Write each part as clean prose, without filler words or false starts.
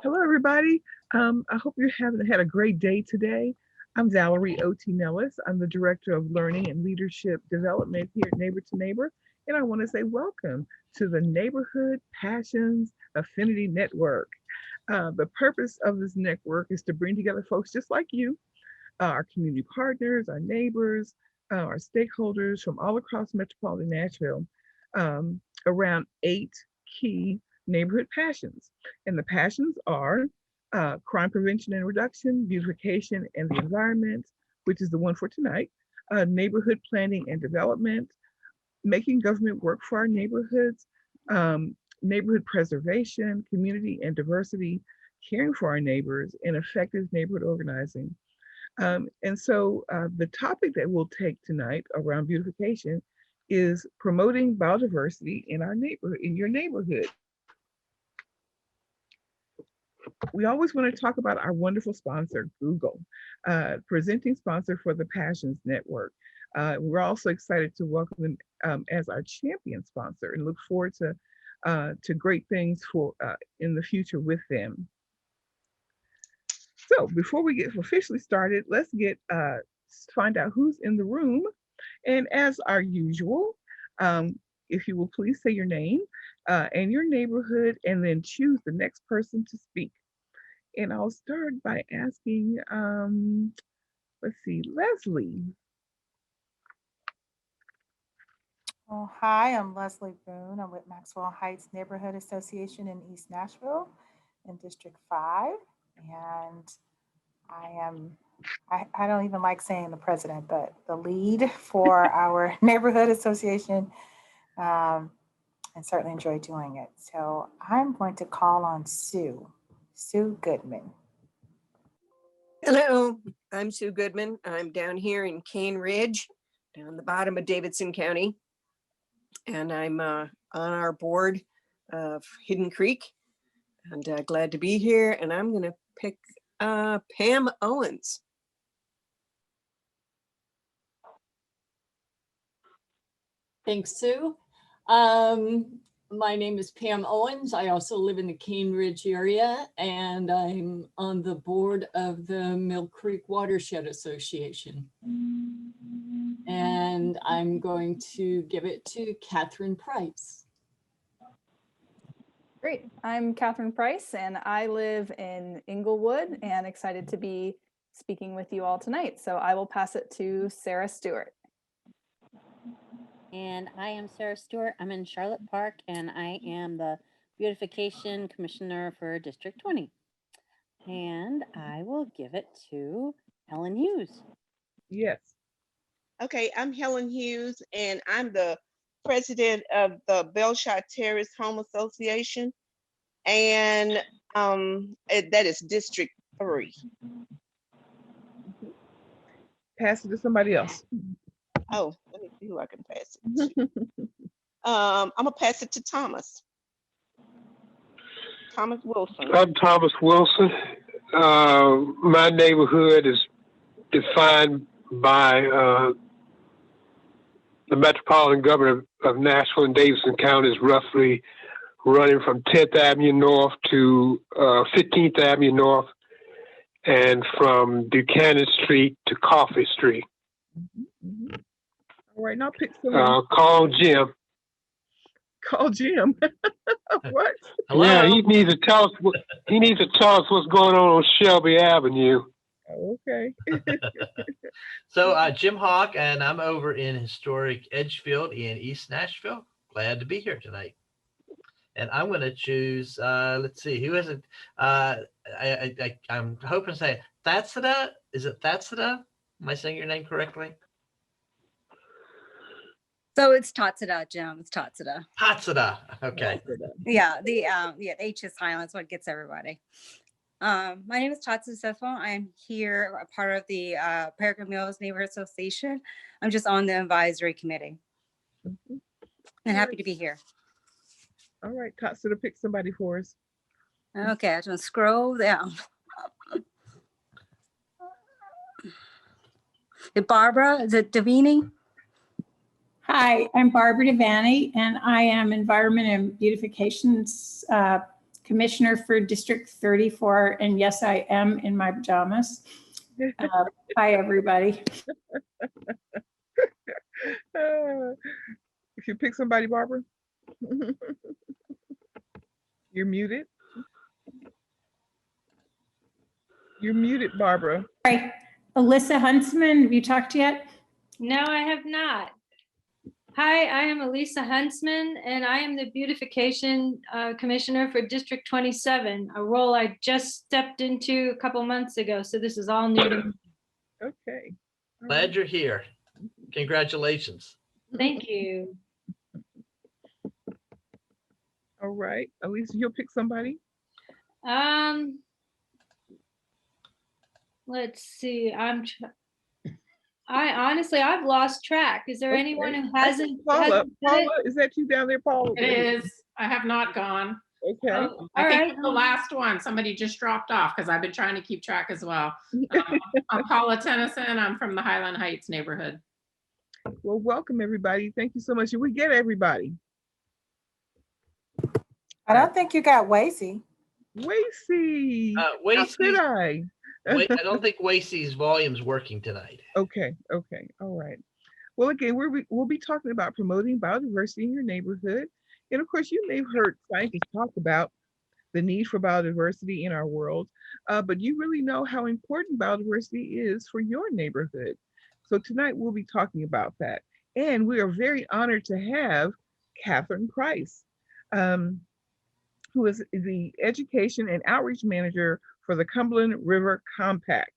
Hello, everybody. I hope you're having had a great day today. I'm Valerie O.T. Nellis. I'm the Director of Learning and Leadership Development here at Neighbor to Neighbor. And I want to say welcome to the Neighborhood Passions Affinity Network. The purpose of this network is to bring together folks just like you, our community partners, our neighbors, our stakeholders from all across metropolitan Nashville around 8 key neighborhood passions. And the passions are crime prevention and reduction, beautification and the environment, which is the one for tonight, neighborhood planning and development, making government work for our neighborhoods, neighborhood preservation, community and diversity, caring for our neighbors, and effective neighborhood organizing. And so the topic that we'll take tonight around beautification is promoting biodiversity in our neighborhood, in your neighborhood. We always want to talk about our wonderful sponsor, Google, presenting sponsor for the Passions Network. We're also excited to welcome them as our champion sponsor and look forward to great things for in the future with them. So before we get officially started, let's find out who's in the room. And as our usual, if you will please say your name and your neighborhood, and then choose the next person to speak. And I'll start by asking, let's see, Leslie. Well, hi, I'm Leslie Boone. I'm with Maxwell Heights Neighborhood Association in East Nashville in District 5. And I don't even like saying the president, but the lead for our neighborhood association, and certainly enjoy doing it. So I'm going to call on Sue Goodman. Hello, I'm Sue Goodman. I'm down here in Cane Ridge, down the bottom of Davidson County. And I'm on our board of Hidden Creek, and glad to be here. And I'm going to pick Pam Owens. Thanks, Sue. My name is Pam Owens. I also live in the Cane Ridge area, and I'm on the board of the Mill Creek Watershed Association. And I'm going to give it to Catherine Price. Great. I'm Catherine Price, and I live in Inglewood, and excited to be speaking with you all tonight. So I will pass it to Sarah Stewart. And I am Sarah Stewart. I'm in Charlotte Park, and I am the Beautification Commissioner for District 20. And I will give it to Helen Hughes. Yes. Okay, I'm Helen Hughes, and I'm the president of the Belshot Terrace Home Association, and that is District 3. Pass it to somebody else. Oh, let me see who I can pass it to. I'm gonna pass it to Thomas Wilson. I'm Thomas Wilson. My neighborhood is defined by the metropolitan government of Nashville and Davidson counties, roughly running from 10th Avenue North to 15th Avenue North, and from Buchanan Street to Coffee Street. All right, now pick someone. Call Jim. Call Jim. What? Hello? Yeah, he needs to tell us. He needs to tell us what's going on Shelby Avenue. Okay. So Jim Hawk, and I'm over in historic Edgefield in East Nashville. Glad to be here tonight. And I'm going to choose, let's see, who is it? I'm hoping to say Thatsada. Is it Thatsada? Am I saying your name correctly? So it's Tatsada, Jim. It's Tatsada. Tatsada. Okay. Yeah, the H is silent, so it gets everybody. My name is Tatsada Sefo. I'm here, a part of the Peregrine Mills Neighborhood Association. I'm just on the advisory committee. And happy to be here. All right, Tatsada, pick somebody for us. Okay, I'm gonna scroll down. Barbara, is it Davini? Hi, I'm Barbara Devaney, and I am Environment and Beautification's Commissioner for District 34, and yes, I am in my pajamas. Hi, everybody. If you pick somebody, Barbara, you're muted. You're muted, Barbara. Hi, Alyssa Huntsman, have you talked yet? No, I have not. Hi, I am Elisa Huntsman, and I am the Beautification Commissioner for District 27, a role I just stepped into a couple months ago. So this is all new to me. Okay. Glad you're here. Congratulations. Thank you. All right. Elisa, you'll pick somebody. Let's see. I've lost track. Is there anyone who hasn't? Paula, is that you down there, Paula? It is. I have not gone. Okay. All right. The last one, somebody just dropped off because I've been trying to keep track as well. I'm Paula Tennyson. I'm from the Highland Heights neighborhood. Well, welcome everybody. Thank you so much. Did we get everybody? I don't think you got Wacy. Wacy. How Wacy. could I? Wait, I don't think Wacy's volume's working tonight. Okay. All right. Well, again, we'll be talking about promoting biodiversity in your neighborhood. And of course, you may have heard scientists talk about the need for biodiversity in our world, but you really know how important biodiversity is for your neighborhood. So tonight we'll be talking about that. And we are very honored to have Catherine Price, who is the Education and Outreach Manager for the Cumberland River Compact.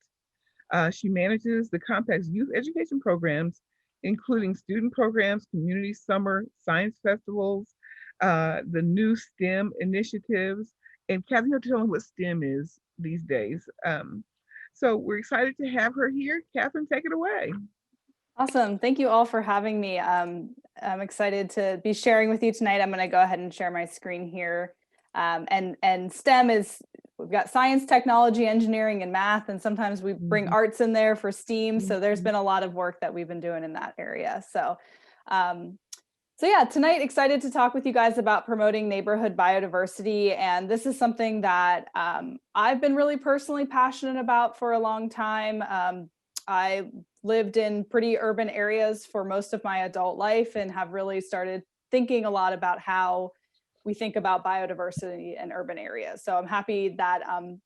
She manages the Compact's youth education programs, including student programs, community summer, science festivals, the new STEM initiatives. And Catherine, you have to tell them what STEM is these days. So we're excited to have her here. Catherine, take it away. Awesome. Thank you all for having me. I'm excited to be sharing with you tonight. I'm going to go ahead and share my screen here. And STEM is, we've got science, technology, engineering, and math, and sometimes we bring arts in there for STEAM. So there's been a lot of work that we've been doing in that area. So yeah, tonight, excited to talk with you guys about promoting neighborhood biodiversity. And this is something that I've been really personally passionate about for a long time. I lived in pretty urban areas for most of my adult life and have really started thinking a lot about how we think about biodiversity in urban areas. So I'm happy that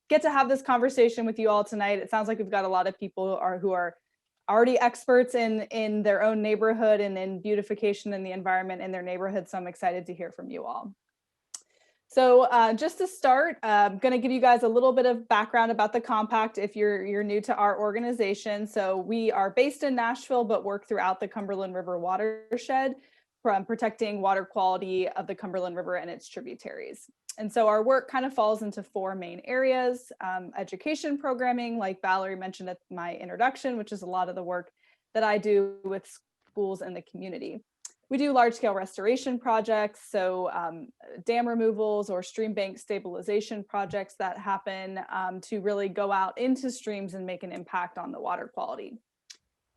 get to have this conversation with you all tonight. It sounds like we've got a lot of people who are already experts in their own neighborhood and in beautification and the environment in their neighborhood. So I'm excited to hear from you all. So just to start, I'm going to give you guys a little bit of background about the Compact if you're new to our organization. So we are based in Nashville, but work throughout the Cumberland River watershed, from protecting water quality of the Cumberland River and its tributaries. And so our work kind of falls into four main areas: education programming, like Valerie mentioned at my introduction, which is a lot of the work that I do with schools and the community. We do large-scale restoration projects, so dam removals or stream bank stabilization projects that happen to really go out into streams and make an impact on the water quality.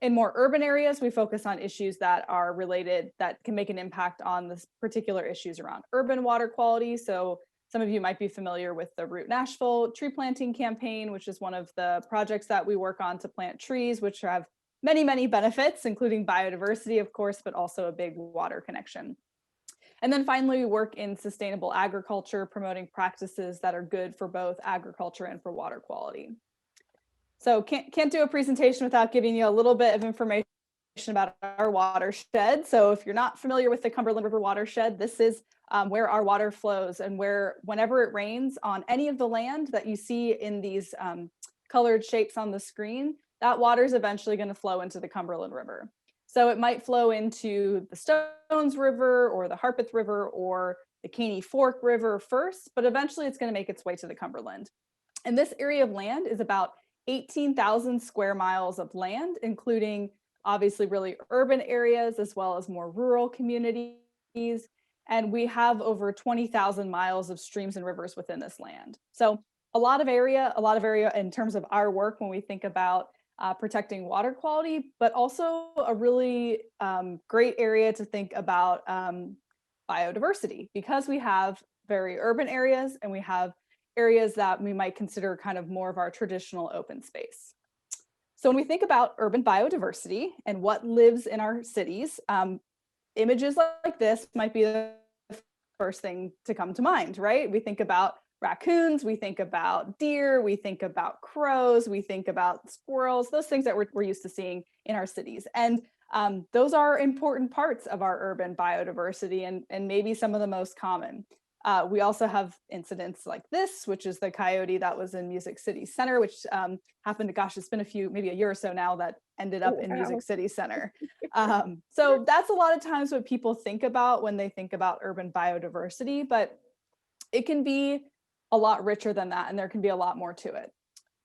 In more urban areas, we focus on issues that are related, that can make an impact on the particular issues around urban water quality. So some of you might be familiar with the Root Nashville tree planting campaign, which is one of the projects that we work on to plant trees, which have many, many benefits, including biodiversity, of course, but also a big water connection. And then finally, we work in sustainable agriculture, promoting practices that are good for both agriculture and for water quality. So can't do a presentation without giving you a little bit of information about our watershed. So if you're not familiar with the Cumberland River watershed, this is where our water flows, and whenever it rains on any of the land that you see in these colored shapes on the screen, that water is eventually going to flow into the Cumberland River. So it might flow into the Stones River or the Harpeth River or the Caney Fork River first, but eventually it's going to make its way to the Cumberland. And this area of land is about 18,000 square miles of land, including obviously really urban areas as well as more rural communities. And we have over 20,000 miles of streams and rivers within this land. So a lot of area in terms of our work when we think about protecting water quality, but also a really great area to think about biodiversity, because we have very urban areas, and we have areas that we might consider kind of more of our traditional open space. So when we think about urban biodiversity and what lives in our cities, images like this might be the first thing to come to mind, right? We think about raccoons, we think about deer, we think about crows, we think about squirrels, those things that we're used to seeing in our cities. And those are important parts of our urban biodiversity and maybe some of the most common. We also have incidents like this, which is the coyote that was in Music City Center, which happened, gosh, it's been maybe a year or so now, that ended up in Music City Center. So that's a lot of times what people think about when they think about urban biodiversity, but it can be a lot richer than that, and there can be a lot more to it.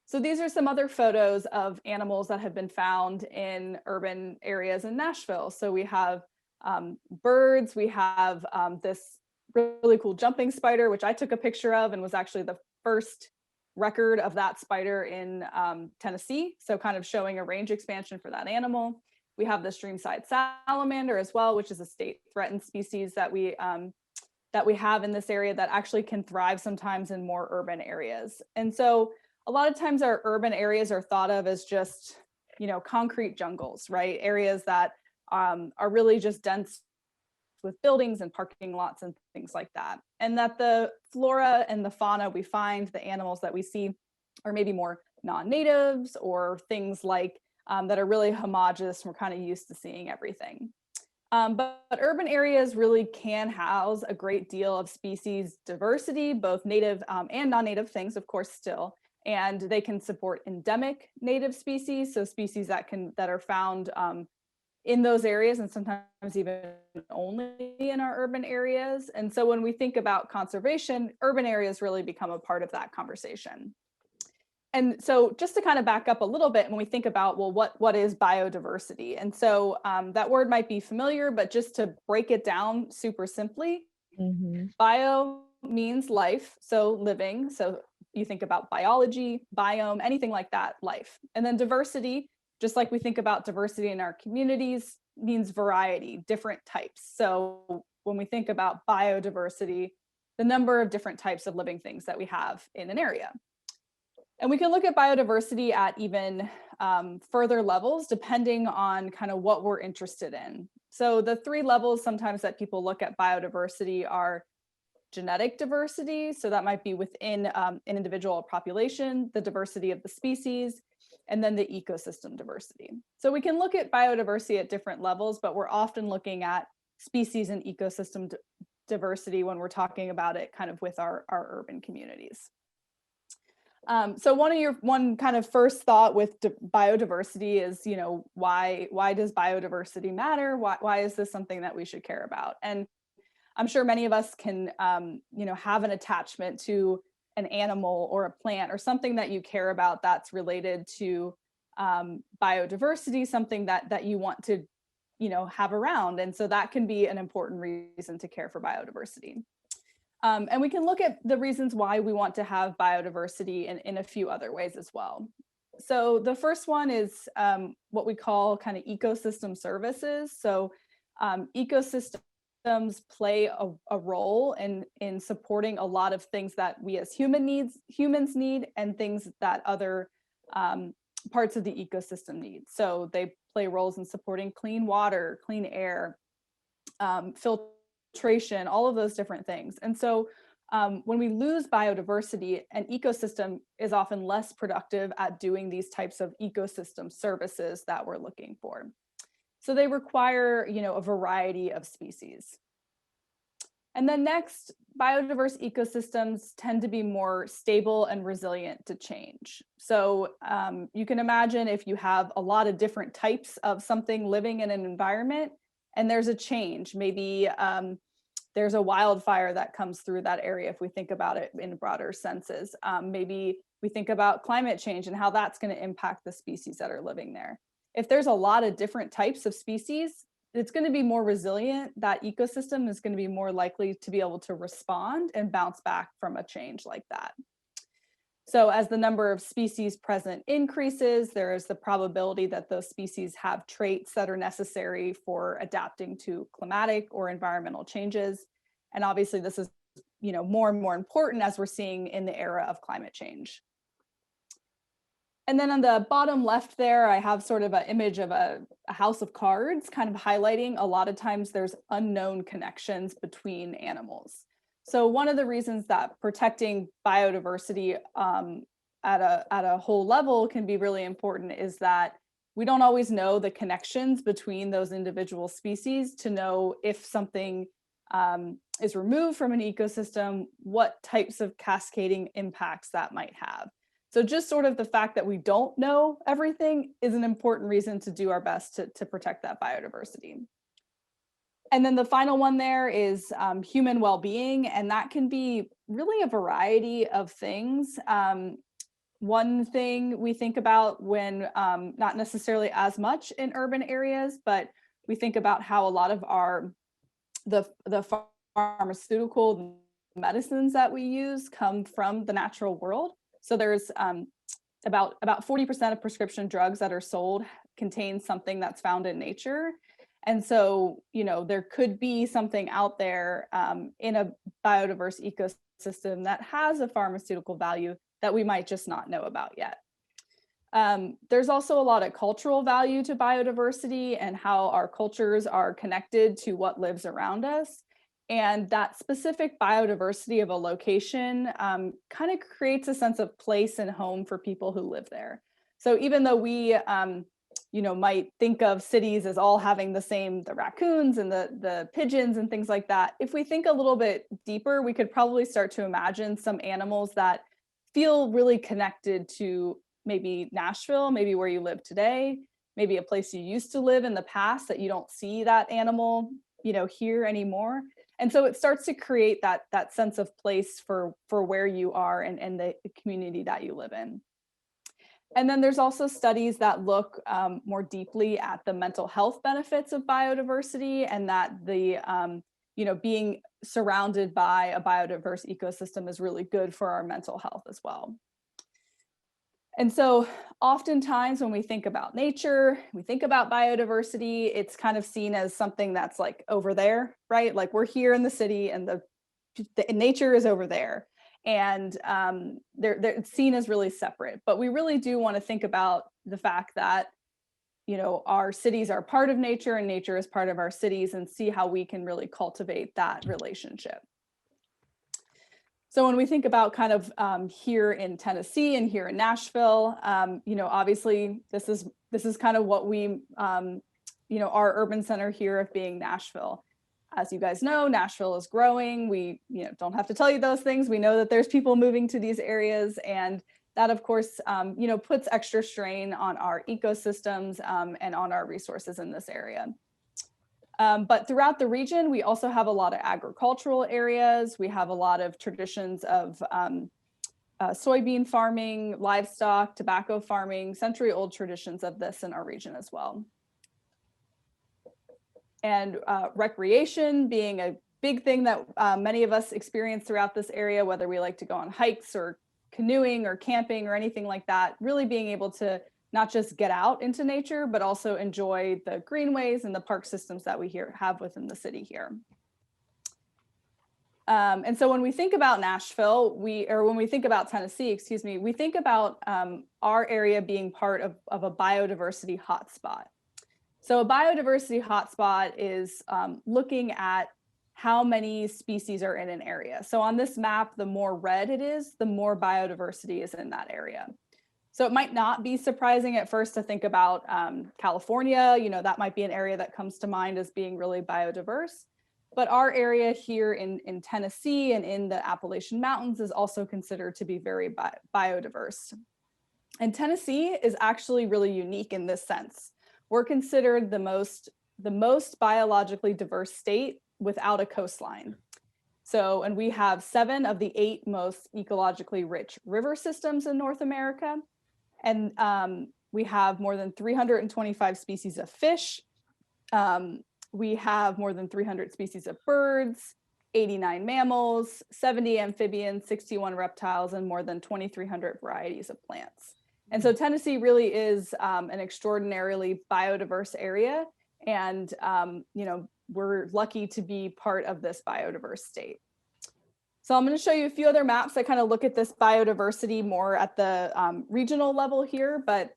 So these are some other photos of animals that have been found in urban areas in Nashville. So we have birds, we have this really cool jumping spider, which I took a picture of and was actually the first record of that spider in Tennessee. So kind of showing a range expansion for that animal. We have the streamside salamander as well, which is a state threatened species that we have in this area that actually can thrive sometimes in more urban areas. And so a lot of times our urban areas are thought of as just, concrete jungles, right? Areas that are really just dense with buildings and parking lots and things like that. And that the flora and the fauna we find, the animals that we see, are maybe more non-natives or things like that are really homogeneous. We're kind of used to seeing everything. But urban areas really can house a great deal of species diversity, both native and non-native things, of course, still. And they can support endemic native species, so species that are found in those areas and sometimes even only in our urban areas. And so when we think about conservation, urban areas really become a part of that conversation. And so just to kind of back up a little bit, when we think about, well, what is biodiversity? And so that word might be familiar, but just to break it down super simply, bio means life, so living. So you think about biology, biome, anything like that, life. And then diversity, just like we think about diversity in our communities, means variety, different types. So when we think about biodiversity, the number of different types of living things that we have in an area. And we can look at biodiversity at even further levels, depending on kind of what we're interested in. So the three levels sometimes that people look at biodiversity are genetic diversity. So that might be within an individual population, the diversity of the species, and then the ecosystem diversity. So we can look at biodiversity at different levels, but we're often looking at species and ecosystem diversity when we're talking about it kind of with our urban communities. So one kind of first thought with biodiversity is, why does biodiversity matter? Why is this something that we should care about? And I'm sure many of us can, have an attachment to an animal or a plant or something that you care about that's related to biodiversity, something that you want to, have around. And so that can be an important reason to care for biodiversity. And we can look at the reasons why we want to have biodiversity in a few other ways as well. So the first one is what we call kind of ecosystem services. So ecosystems play a role in supporting a lot of things that we as humans need and things that other parts of the ecosystem need. So they play roles in supporting clean water, clean air, filtration, all of those different things. And so when we lose biodiversity, an ecosystem is often less productive at doing these types of ecosystem services that we're looking for. So they require, a variety of species. And then next, biodiverse ecosystems tend to be more stable and resilient to change. So you can imagine if you have a lot of different types of something living in an environment and there's a change, maybe there's a wildfire that comes through that area if we think about it in broader senses. Maybe we think about climate change and how that's going to impact the species that are living there. If there's a lot of different types of species, it's going to be more resilient. That ecosystem is going to be more likely to be able to respond and bounce back from a change like that. So as the number of species present increases, there is the probability that those species have traits that are necessary for adapting to climatic or environmental changes. And obviously this is more and more important as we're seeing in the era of climate change. And then on the bottom left there, I have sort of an image of a house of cards, kind of highlighting a lot of times there's unknown connections between animals. So one of the reasons that protecting biodiversity at a whole level can be really important is that we don't always know the connections between those individual species to know if something is removed from an ecosystem, what types of cascading impacts that might have. So just sort of the fact that we don't know everything is an important reason to do our best to protect that biodiversity. And then the final one there is human well-being, and that can be really a variety of things. One thing we think about when not necessarily as much in urban areas, but we think about how a lot of the pharmaceutical medicines that we use come from the natural world. So there's about 40% of prescription drugs that are sold contain something that's found in nature. And so, there could be something out there in a biodiverse ecosystem that has a pharmaceutical value that we might just not know about yet. There's also a lot of cultural value to biodiversity and how our cultures are connected to what lives around us. And that specific biodiversity of a location kind of creates a sense of place and home for people who live there. So even though we might think of cities as all having the raccoons and the pigeons and things like that, if we think a little bit deeper, we could probably start to imagine some animals that feel really connected to maybe Nashville, maybe where you live today, maybe a place you used to live in the past that you don't see that animal, here anymore. And so it starts to create that sense of place for where you are and the community that you live in. And then there's also studies that look more deeply at the mental health benefits of biodiversity, and that the being surrounded by a biodiverse ecosystem is really good for our mental health as well. And so oftentimes when we think about nature, we think about biodiversity, it's kind of seen as something that's like over there, right? Like we're here in the city and the nature is over there. And they're seen as really separate. But we really do want to think about the fact that, our cities are part of nature and nature is part of our cities, and see how we can really cultivate that relationship. So when we think about kind of here in Tennessee and here in Nashville, obviously this is kind of what we, our urban center here of being Nashville. As you guys know, Nashville is growing. We don't have to tell you those things. We know that there's people moving to these areas, and that of course, puts extra strain on our ecosystems and on our resources in this area. But throughout the region, we also have a lot of agricultural areas. We have a lot of traditions of soybean farming, livestock, tobacco farming, century-old traditions of this in our region as well. And recreation being a big thing that many of us experience throughout this area, whether we like to go on hikes or canoeing or camping or anything like that, really being able to not just get out into nature, but also enjoy the greenways and the park systems that we have within the city here. And so when we think about Nashville, when we think about Tennessee, excuse me, we think about our area being part of a biodiversity hotspot. So a biodiversity hotspot is looking at how many species are in an area. So on this map, the more red it is, the more biodiversity is in that area. So it might not be surprising at first to think about California, that might be an area that comes to mind as being really biodiverse. But our area here in Tennessee and in the Appalachian Mountains is also considered to be very biodiverse. And Tennessee is actually really unique in this sense. We're considered the most biologically diverse state without a coastline. So, and we have 7 of the 8 most ecologically rich river systems in North America. And we have more than 325 species of fish. We have more than 300 species of birds, 89 mammals, 70 amphibians, 61 reptiles, and more than 2,300 varieties of plants. And so Tennessee really is an extraordinarily biodiverse area. And, we're lucky to be part of this biodiverse state. So I'm going to show you a few other maps that kind of look at this biodiversity more at the regional level here, but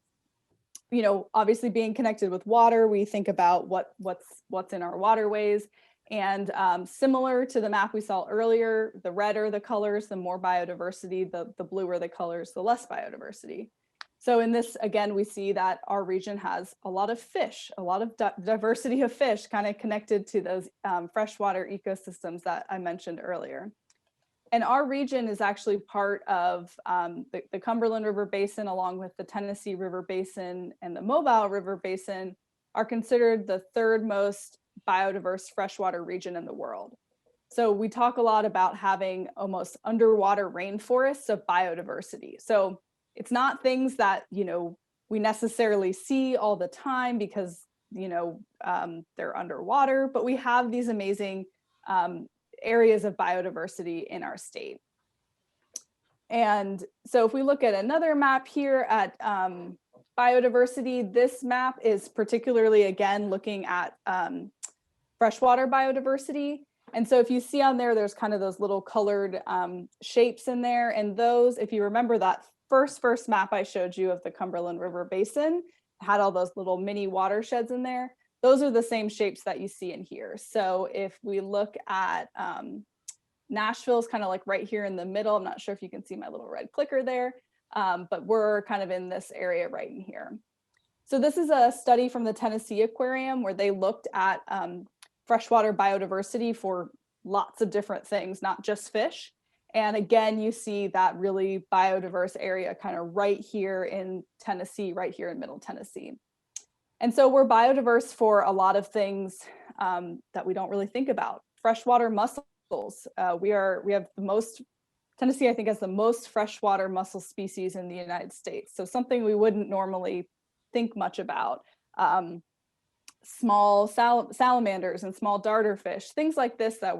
you know, obviously being connected with water, we think about what's in our waterways. And similar to the map we saw earlier, the redder the colors, the more biodiversity, the bluer the colors, the less biodiversity. So in this, again, we see that our region has a lot of fish, a lot of diversity of fish kind of connected to those freshwater ecosystems that I mentioned earlier. And our region is actually part of the Cumberland River Basin, along with the Tennessee River Basin and the Mobile River Basin, are considered the third most biodiverse freshwater region in the world. So we talk a lot about having almost underwater rainforests of biodiversity. So it's not things that, you know, we necessarily see all the time because, you know, they're underwater, but we have these amazing areas of biodiversity in our state. And so if we look at another map here at biodiversity, this map is particularly, again, looking at freshwater biodiversity. And so if you see on there, there's kind of those little colored shapes in there. And those, if you remember that first map I showed you of the Cumberland River Basin, had all those little mini watersheds in there. Those are the same shapes that you see in here. So if we look at Nashville's kind of like right here in the middle. I'm not sure if you can see my little red clicker there, but we're kind of in this area right in here. So this is a study from the Tennessee Aquarium where they looked at freshwater biodiversity for lots of different things, not just fish. And again, you see that really biodiverse area kind of right here in Tennessee, right here in Middle Tennessee. And so we're biodiverse for a lot of things that we don't really think about. Freshwater mussels. We have the most, Tennessee, I think, has the most freshwater mussel species in the United States. So something we wouldn't normally think much about. Small salamanders and small darterfish, things like this that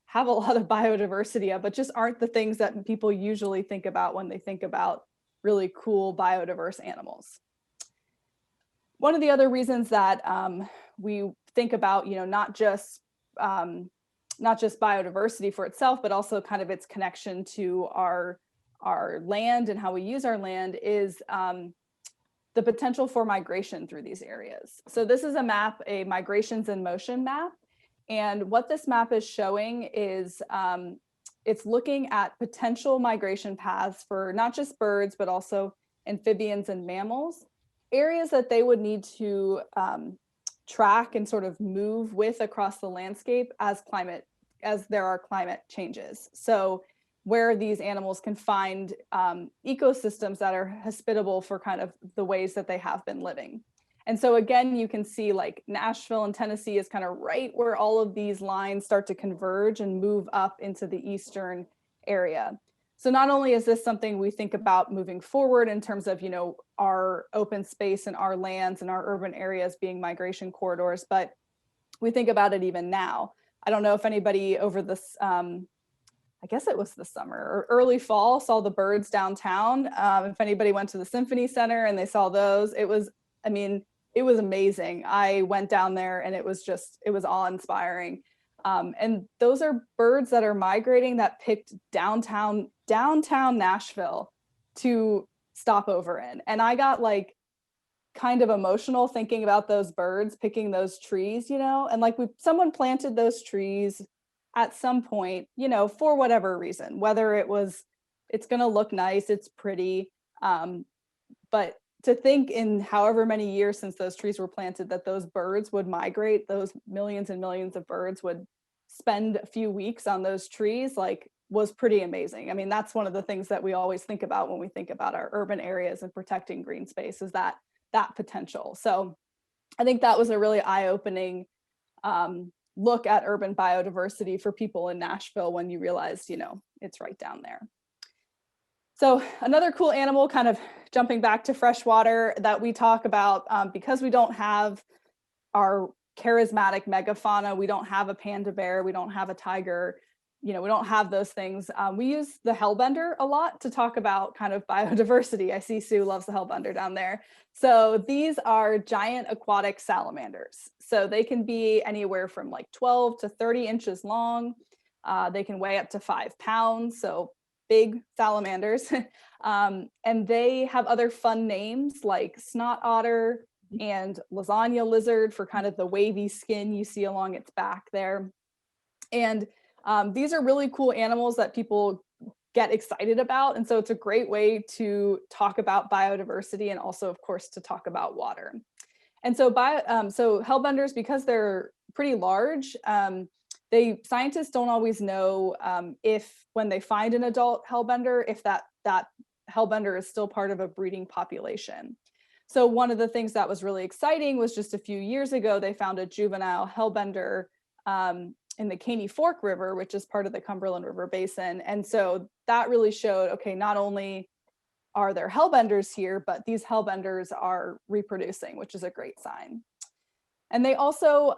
have a lot of biodiversity of, but just aren't the things that people usually think about when they think about really cool biodiverse animals. One of the other reasons that we think about, you know, not just biodiversity for itself, but also kind of its connection to our land and how we use our land is the potential for migration through these areas. So this is a map, a migrations in motion map. And what this map is showing is it's looking at potential migration paths for not just birds, but also amphibians and mammals, areas that they would need to track and sort of move with across the landscape as there are climate changes. So where these animals can find ecosystems that are hospitable for kind of the ways that they have been living. And so again, you can see like Nashville and Tennessee is kind of right where all of these lines start to converge and move up into the eastern area. So not only is this something we think about moving forward in terms of, you know, our open space and our lands and our urban areas being migration corridors, but we think about it even now. I don't know if anybody over this, I guess it was the summer or early fall, saw the birds downtown. If anybody went to the Symphony Center and they saw those, it was amazing. I went down there and it was awe-inspiring. And those are birds that are migrating that picked downtown Nashville to stop over in. And I got like kind of emotional thinking about those birds picking those trees, you know, and like someone planted those trees at some point, you know, for whatever reason, whether it's going to look nice, it's pretty, but to think in however many years since those trees were planted that those birds would migrate, those millions and millions of birds would spend a few weeks on those trees, like, was pretty amazing. I mean, that's one of the things that we always think about when we think about our urban areas and protecting green space, is that potential. So I think that was a really eye-opening look at urban biodiversity for people in Nashville when you realize, you know, it's right down there. So another cool animal, kind of jumping back to freshwater, that we talk about, because we don't have our charismatic megafauna, we don't have a panda bear, we don't have a tiger, you know, we don't have those things. We use the Hellbender a lot to talk about kind of biodiversity. I see Sue loves the Hellbender down there. So these are giant aquatic salamanders. So they can be anywhere from like 12 to 30 inches long. They can weigh up to 5 pounds, so big salamanders. And they have other fun names like snot otter and lasagna lizard for kind of the wavy skin you see along its back there. And these are really cool animals that people get excited about. And so it's a great way to talk about biodiversity and also, of course, to talk about water. And so so hellbenders, because they're pretty large, scientists don't always know if when they find an adult hellbender, if that hellbender is still part of a breeding population. So one of the things that was really exciting was just a few years ago, they found a juvenile hellbender in the Caney Fork River, which is part of the Cumberland River Basin. And so that really showed, okay, not only are there hellbenders here, but these hellbenders are reproducing, which is a great sign. And they also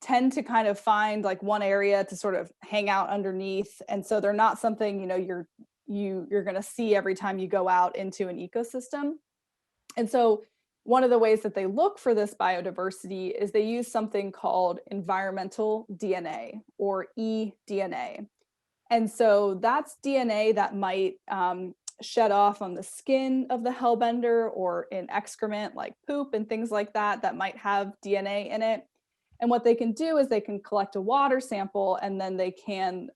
tend to kind of find like one area to sort of hang out underneath. And so they're not something, you're going to see every time you go out into an ecosystem. And so one of the ways that they look for this biodiversity is they use something called environmental DNA, or eDNA. And so that's DNA that might shed off on the skin of the hellbender or in excrement like poop and things like that that might have DNA in it. And what they can do is they can collect a water sample, and then they can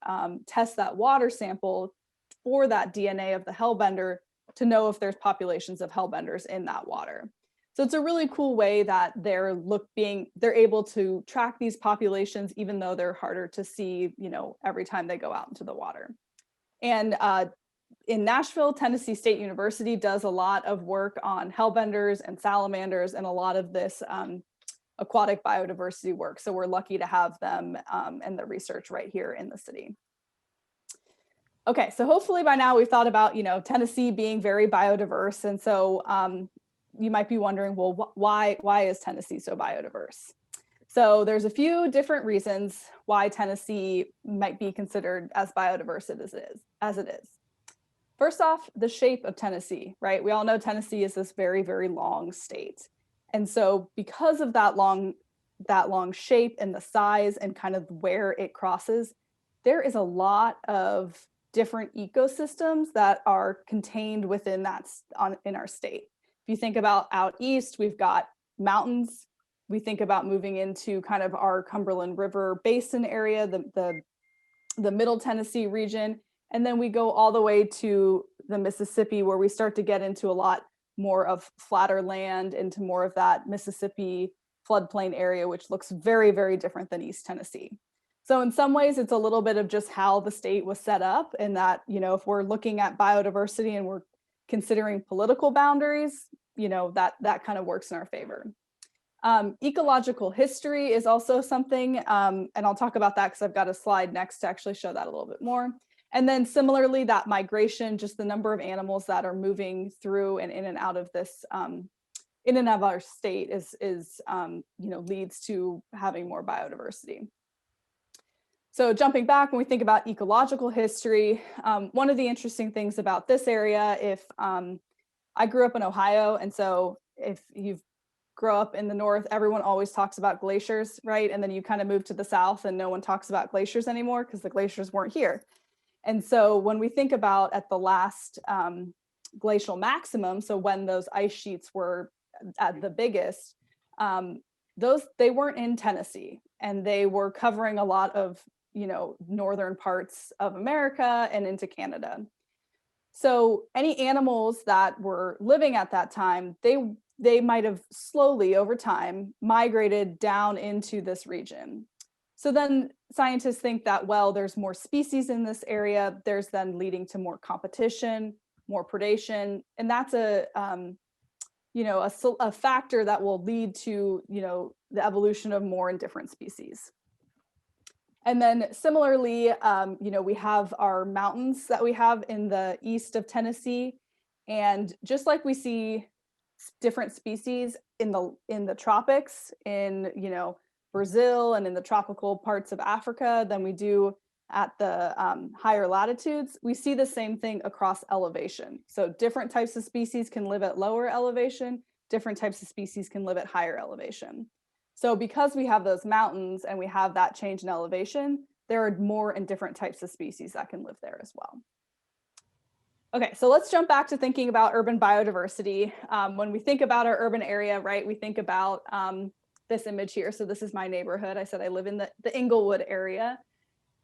test that water sample for that DNA of the hellbender to know if there's populations of hellbenders in that water. So it's a really cool way that they're able to track these populations, even though they're harder to see, every time they go out into the water. And in Nashville, Tennessee State University does a lot of work on hellbenders and salamanders and a lot of this aquatic biodiversity work. So we're lucky to have them and the research right here in the city. Okay, so hopefully by now we've thought about, Tennessee being very biodiverse. And so you might be wondering, well, why is Tennessee so biodiverse? So there's a few different reasons why Tennessee might be considered as biodiverse as it is. First off, the shape of Tennessee, right? We all know Tennessee is this very, very long state. And so because of that long shape and the size and kind of where it crosses, there is a lot of different ecosystems that are contained within in our state. If you think about out east, we've got mountains. We think about moving into kind of our Cumberland River Basin area, the middle Tennessee region. And then we go all the way to the Mississippi, where we start to get into a lot more of flatter land, into more of that Mississippi floodplain area, which looks very, very different than East Tennessee. So in some ways, it's a little bit of just how the state was set up, and that, if we're looking at biodiversity and we're considering political boundaries, that kind of works in our favor. Ecological history is also something, and I'll talk about that because I've got a slide next to actually show that a little bit more. And then similarly, that migration, just the number of animals that are moving through and in and out of this, in and out of our state leads to having more biodiversity. So jumping back, when we think about ecological history, one of the interesting things about this area, I grew up in Ohio, and so if you grow up in the north, everyone always talks about glaciers, right? And then you kind of move to the south and no one talks about glaciers anymore because the glaciers weren't here. And so when we think about at the last glacial maximum, so when those ice sheets were at the biggest, they weren't in Tennessee, and they were covering a lot of northern parts of America and into Canada. So any animals that were living at that time, they might have slowly over time migrated down into this region. So then scientists think that, well, there's more species in this area, there's then leading to more competition, more predation, and that's a factor that will lead to the evolution of more and different species. And then similarly, we have our mountains that we have in the east of Tennessee, and just like we see different species in the tropics in Brazil and in the tropical parts of Africa than we do at the higher latitudes, we see the same thing across elevation. So different types of species can live at lower elevation, different types of species can live at higher elevation. So because we have those mountains and we have that change in elevation, there are more and different types of species that can live there as well. Okay, so let's jump back to thinking about urban biodiversity. When we think about our urban area, right, we think about this image here. So this is my neighborhood. I said I live in the Inglewood area.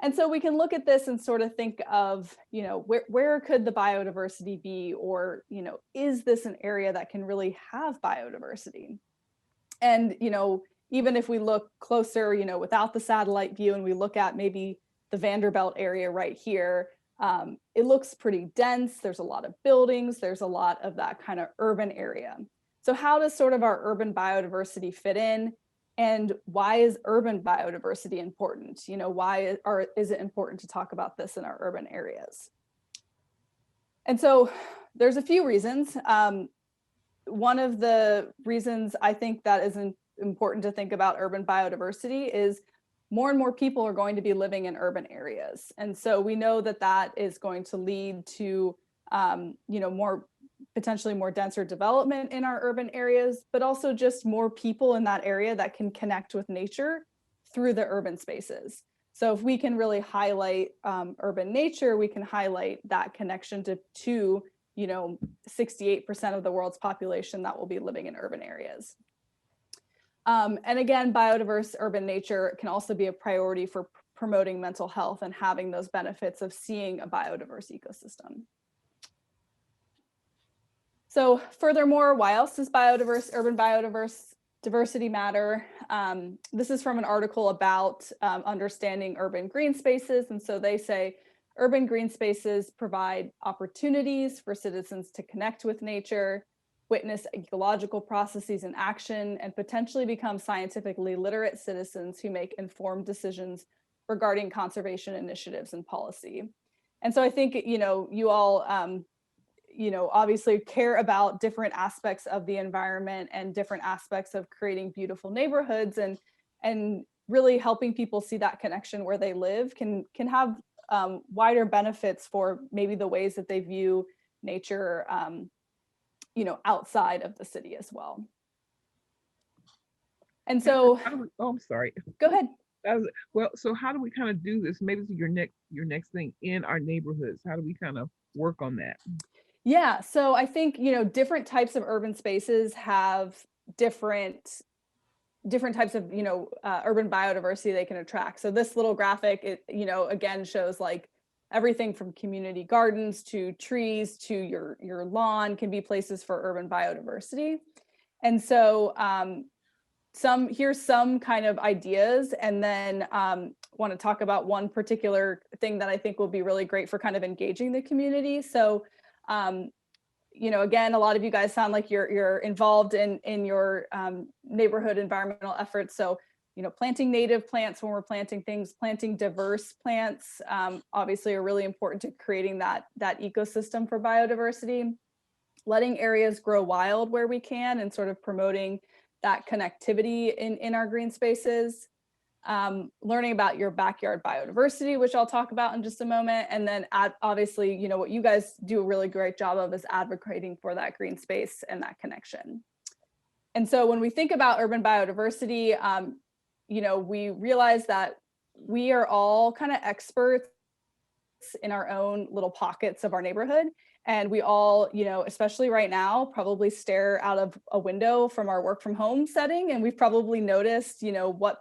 And so we can look at this and sort of think of, you know, where could the biodiversity be, or, you know, is this an area that can really have biodiversity? And, you know, even if we look closer, you know, without the satellite view, and we look at maybe the Vanderbilt area right here, it looks pretty dense. There's a lot of buildings. There's a lot of that kind of urban area. So how does sort of our urban biodiversity fit in? And why is urban biodiversity important? You know, why is it important to talk about this in our urban areas? And so there's a few reasons. One of the reasons I think that is important to think about urban biodiversity is more and more people are going to be living in urban areas. And so we know that that is going to lead to, you know, potentially more denser development in our urban areas, but also just more people in that area that can connect with nature through the urban spaces. So if we can really highlight urban nature, we can highlight that connection to you know, 68% of the world's population that will be living in urban areas. And again, biodiverse urban nature can also be a priority for promoting mental health and having those benefits of seeing a biodiverse ecosystem. So furthermore, why else does urban biodiversity matter? This is from an article about understanding urban green spaces. And so they say, urban green spaces provide opportunities for citizens to connect with nature, witness ecological processes in action, and potentially become scientifically literate citizens who make informed decisions regarding conservation initiatives and policy. And so I think, you know, you all, you know, obviously care about different aspects of the environment and different aspects of creating beautiful neighborhoods, and really helping people see that connection where they live can have wider benefits for maybe the ways that they view nature, you know, outside of the city as well. And so, I'm sorry. Go ahead. Well, so how do we kind of do this? Maybe your next thing in our neighborhoods. How do we kind of work on that? Yeah, so I think, you know, different types of urban spaces have different types of, you know, urban biodiversity they can attract. So this little graphic, it, you know, again shows like everything from community gardens to trees to your lawn can be places for urban biodiversity. And so here's some kind of ideas, and then want to talk about one particular thing that I think will be really great for kind of engaging the community. So you know, again, a lot of you guys sound like you're involved in your neighborhood environmental efforts. So, you know, planting native plants when we're planting things, planting diverse plants, obviously are really important to creating that ecosystem for biodiversity. Letting areas grow wild where we can, and sort of promoting that connectivity in our green spaces. Learning about your backyard biodiversity, which I'll talk about in just a moment. And then obviously, you know, what you guys do a really great job of is advocating for that green space and that connection. And so when we think about urban biodiversity, you know, we realize that we are all kind of experts in our own little pockets of our neighborhood. And we all, you know, especially right now, probably stare out of a window from our work from home setting. And we've probably noticed, you know, what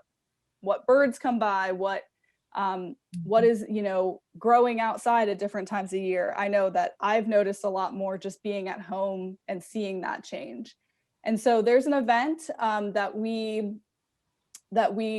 birds come by, what is, you know, growing outside at different times of year. I know that I've noticed a lot more just being at home and seeing that change. And so there's an event that we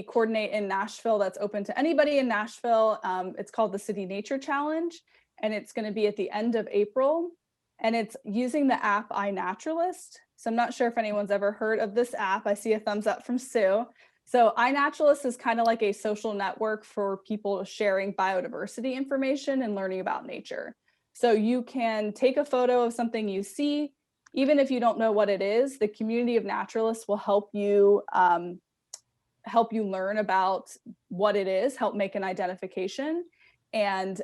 coordinate in Nashville that's open to anybody in Nashville. It's called the City Nature Challenge, and it's going to be at the end of April. And it's using the app Inaturalist. So I'm not sure if anyone's ever heard of this app. I see a thumbs up from Sue. So Inaturalist is kind of like a social network for people sharing biodiversity information and learning about nature. So you can take a photo of something you see, even if you don't know what it is. The community of naturalists will help you learn about what it is, help make an identification, and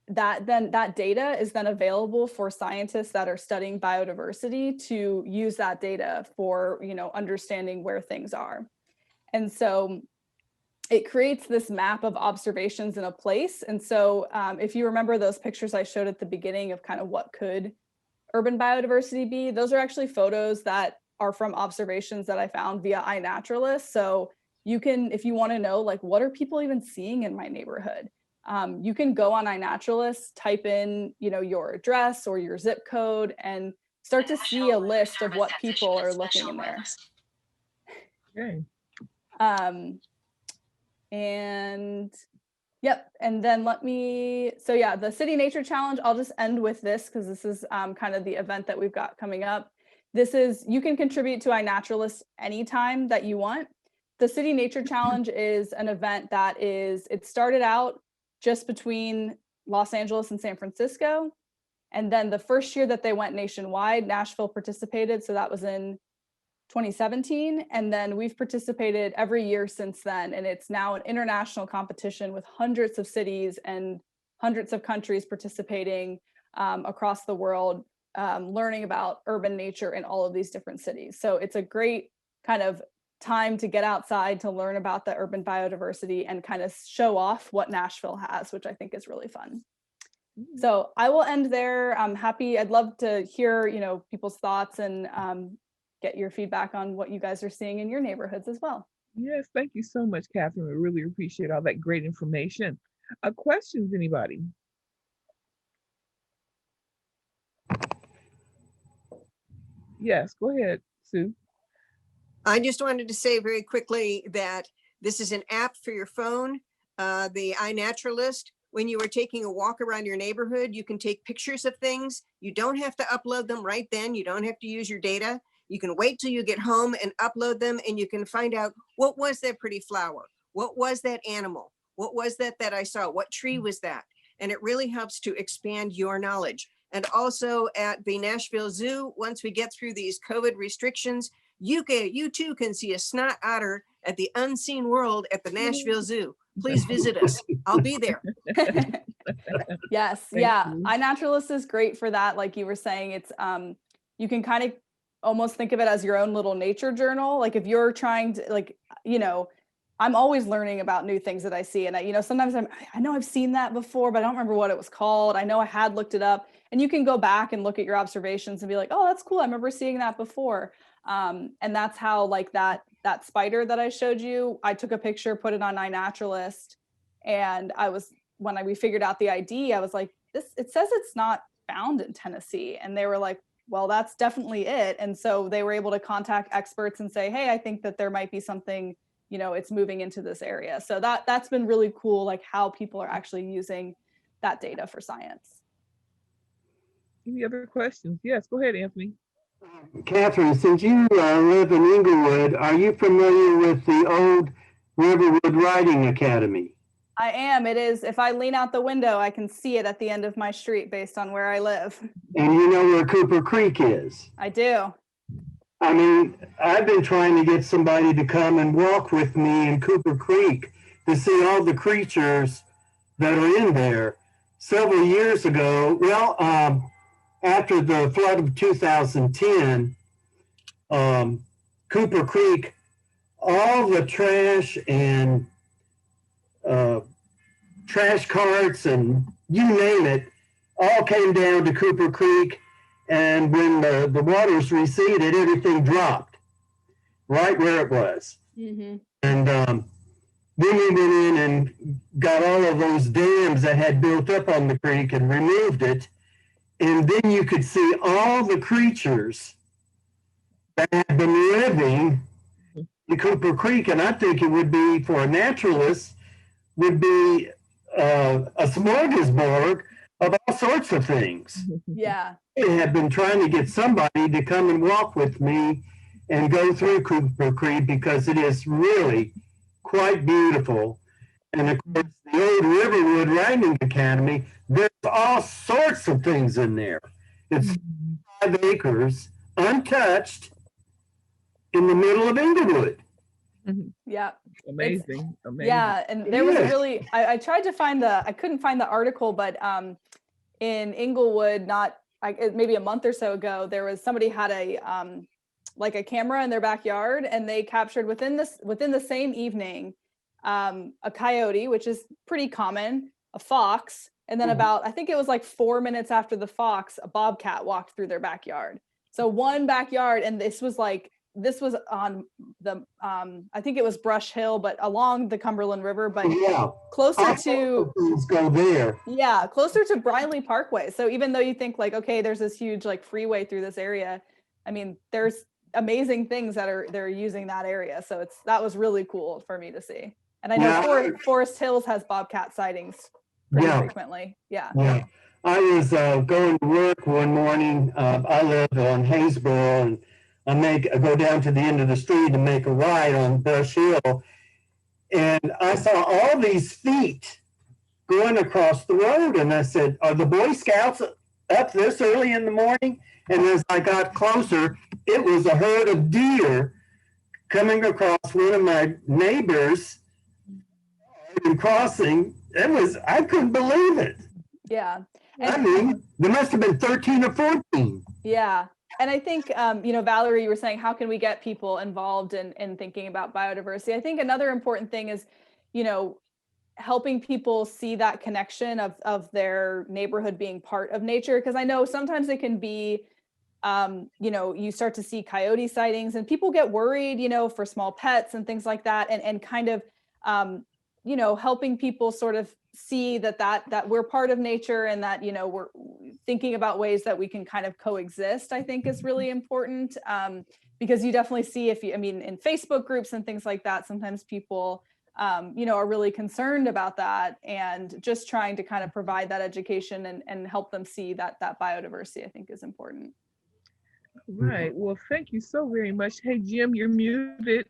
that data is then available for scientists that are studying biodiversity to use that data for, you know, understanding where things are. And so it creates this map of observations in a place. And so if you remember those pictures I showed at the beginning of kind of what could urban biodiversity be, those are actually photos that are from observations that I found via iNaturalist. So you can, if you want to know, like, what are people even seeing in my neighborhood? You can go on iNaturalist, type in, you know, your address or your zip code and start to see a list of what people are looking in there. Okay. And yep, and then so yeah, the City Nature Challenge, I'll just end with this because this is kind of the event that we've got coming up. This is, you can contribute to iNaturalist anytime that you want. The City Nature Challenge is an event that it started out just between Los Angeles and San Francisco. And then the first year that they went nationwide, Nashville participated. So that was in 2017. And then we've participated every year since then. And it's now an international competition with hundreds of cities and hundreds of countries participating across the world, learning about urban nature in all of these different cities. So it's a great kind of time to get outside to learn about the urban biodiversity and kind of show off what Nashville has, which I think is really fun. So I will end there. I'm happy. I'd love to hear, you know, people's thoughts and get your feedback on what you guys are seeing in your neighborhoods as well. Yes, thank you so much, Catherine. We really appreciate all that great information. Questions, anybody? Yes, go ahead, Sue. I just wanted to say very quickly that this is an app for your phone, the iNaturalist. When you are taking a walk around your neighborhood, you can take pictures of things. You don't have to upload them right then. You don't have to use your data. You can wait till you get home and upload them, and you can find out, what was that pretty flower? What was that animal? What was that I saw? What tree was that? And it really helps to expand your knowledge. And also at the Nashville Zoo, once we get through these COVID restrictions, you too can see a snot otter at the unseen world at the Nashville Zoo. Please visit us. I'll be there. Yes. Yeah. iNaturalist is great for that. Like you were saying, it's you can kind of almost think of it as your own little nature journal. Like if you're trying to, like, you know, I'm always learning about new things that I see. And you know, sometimes I know I've seen that before, but I don't remember what it was called. I know I had looked it up, and you can go back and look at your observations and be like, oh, that's cool. I remember seeing that before. And that's how, like, that spider that I showed you, I took a picture, put it on iNaturalist. And when we figured out the ID, I was like, it says it's not found in Tennessee. And they were like, well, that's definitely it. And so they were able to contact experts and say, hey, I think that there might be something, you know, it's moving into this area. So that's been really cool, like how people are actually using that data for science. Any other questions? Yes, go ahead, Anthony. Catherine, since you live in Inglewood, are you familiar with the old Riverwood Riding Academy? I am. It is. If I lean out the window, I can see it at the end of my street based on where I live. And you know where Cooper Creek is? I do. I mean, I've been trying to get somebody to come and walk with me in Cooper Creek to see all the creatures that are in there. Several years ago, well, after the flood of 2010, Cooper Creek, all the trash and trash carts and you name it, all came down to Cooper Creek. And when the waters receded, everything dropped right where it was. Mm-hmm. And then we went in and got all of those dams that had built up on the creek and removed it. And then you could see all the creatures that had been living in Cooper Creek. And I think it would be, for a naturalist, would be a smorgasbord of all sorts of things. Yeah. I have been trying to get somebody to come and walk with me and go through Cooper Creek because it is really quite beautiful. And of course, the old Riverwood Riding Academy, there's all sorts of things in there. It's 5 acres, untouched, in the middle of Inglewood. Yeah. Amazing. Amazing. Yeah. And there was a really, I tried to find I couldn't find the article, but in Inglewood, maybe a month or so ago, there was somebody had like a camera in their backyard, and they captured within the same evening a coyote, which is pretty common, a fox, and then about, I think it was like 4 minutes after the fox, a bobcat walked through their backyard. So one backyard, and this was on the, I think it was Brush Hill, but along the Cumberland River, but closer to, go there. Yeah, closer to Briley Parkway. So even though you think like, okay, there's this huge like freeway through this area, I mean, there's amazing things they're using that area. So that was really cool for me to see. And I know Forest Hills has bobcat sightings pretty frequently. Yeah. I was going to work one morning. I live on Haysboro, and I go down to the end of the street and make a right on Brush Hill. And I saw all these feet going across the road. And I said, are the Boy Scouts up this early in the morning? And as I got closer, it was a herd of deer coming across one of my neighbors and crossing. I couldn't believe it. Yeah. I mean, there must have been 13 or 14. Yeah. And I think, Valerie, you were saying, how can we get people involved in thinking about biodiversity? I think another important thing is, helping people see that connection of their neighborhood being part of nature. Because I know sometimes it can be, you start to see coyote sightings and people get worried, for small pets and things like that. And kind of, helping people sort of see that we're part of nature and that, we're thinking about ways that we can kind of coexist, I think is really important. Because you definitely see in Facebook groups and things like that, sometimes people, are really concerned about that, and just trying to kind of provide that education and help them see that biodiversity, I think, is important. Right. Well, thank you so very much. Hey, Jim, you're muted.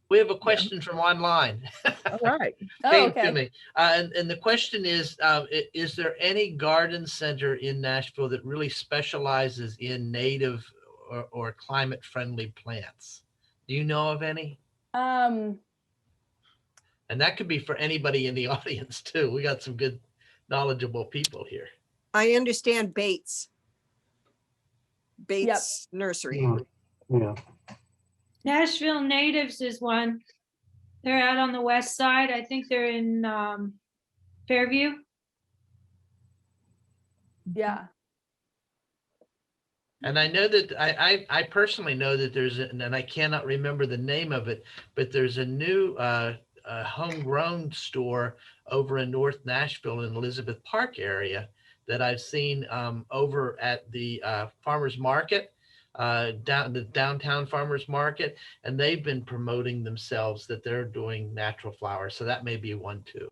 We have a question from online. All right. To me. And the question is there any garden center in Nashville that really specializes in native or climate-friendly plants? Do you know of any? And that could be for anybody in the audience too. We got some good, knowledgeable people here. I understand Bates Nursery. Yeah. Nashville Natives is one. They're out on the west side. I think they're in Fairview. Yeah. And I know that I personally know that and I cannot remember the name of it, but there's a new homegrown store over in North Nashville in Elizabeth Park area that I've seen over at the farmers market, the downtown farmers market, and they've been promoting themselves that they're doing natural flowers. So that may be one too.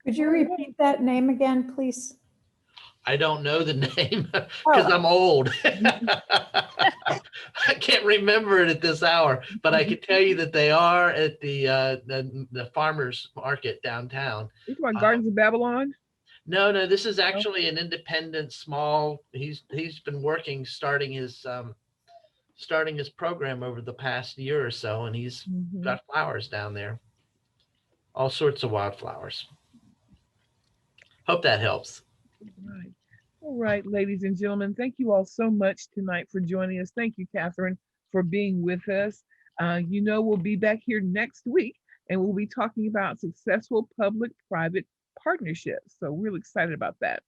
Could you repeat that name again, please? I don't know the name because I'm old. I can't remember it at this hour, but I can tell you that they are at the farmers market downtown. You talking about Gardens of Babylon? No, this is actually an independent small. He's been working starting his program over the past year or so, and he's got flowers down there, all sorts of wildflowers. Hope that helps. Right. All right, ladies and gentlemen, thank you all so much tonight for joining us. Thank you, Catherine, for being with us. We'll be back here next week, and we'll be talking about successful public-private partnerships. So we're really excited about that.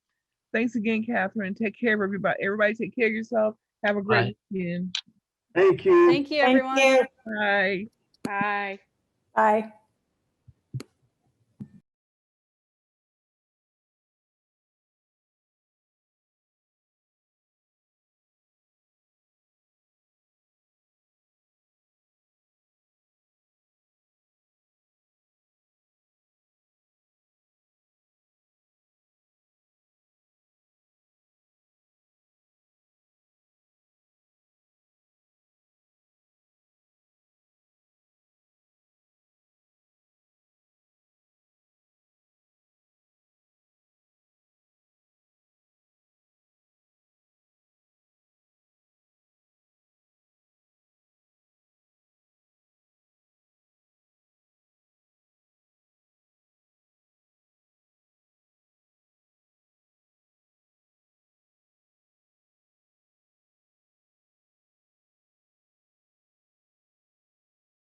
Thanks again, Catherine. Take care of everybody. Everybody take care of yourself. Have a great weekend. Thank you. Thank you, everyone. Thank you. Bye. Bye. Bye.